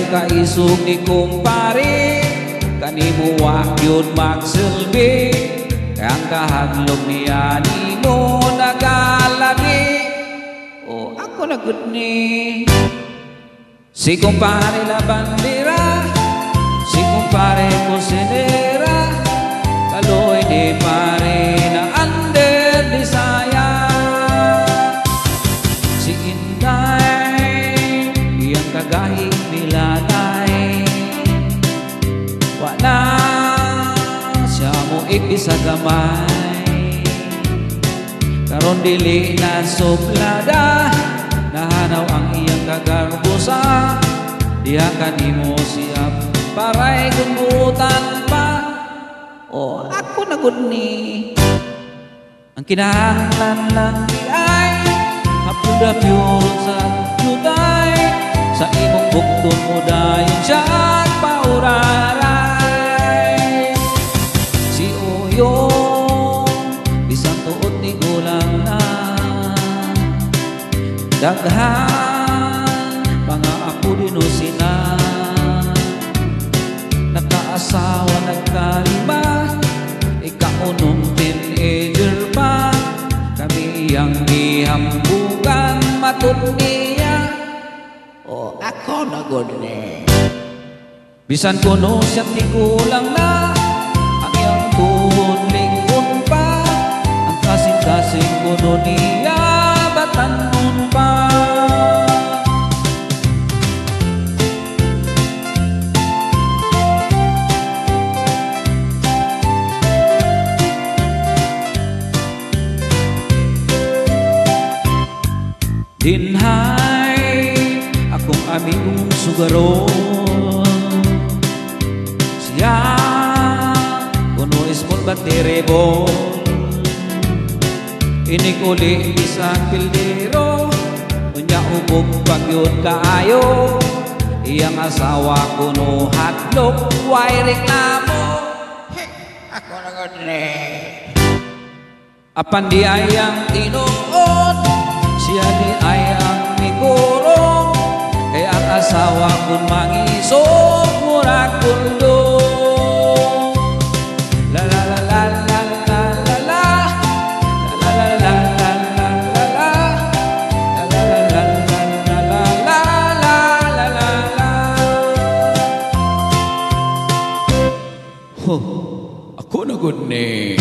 kaisog ni kumpare, kanimo wa yun magsilbi, ang kahadlok niya ni mo nagalagi. O ako na good ni si kumpare la bandera, si kumpare kusinera, kaloy ni pare na under Bisaya. Si Inday iyang kagahing milanay, wala siya mo ikisa gamay, karon dili na suplada, nahanaw ang iyang kagarbusa, diha kanimo siya paray gumutan pa. O ako na gud ni ang kinahanglan lang di ay hapuda pure sa jutay, sa imong bukton mo dayon siya pauraray. Si Uyong bisan tuot ni gulang na, daghan mga apo dinusina, nakaasawa nagkalima, ikaunong teenager pa, kami iyang gihambukan matut niya. O ako na good ni bisan kuno siya tigulang na, ang iyang tuhod lingon pa, ang kasing-kasing kuno niya batanon pa. Dinhay akong amigong sugaron, siya kuno small but terrible, inikuli isang pildero, unya ubog pagyod kaayo, iyang asawa kuno hatlok way reklamo. Ako na gud ni apan di ayang tinuod, siya di ayang migurong, kaya ang asawa kun mangisog murag kuldong. La la la la la la la la la la la la la la la la la la la la. Ako na gud ni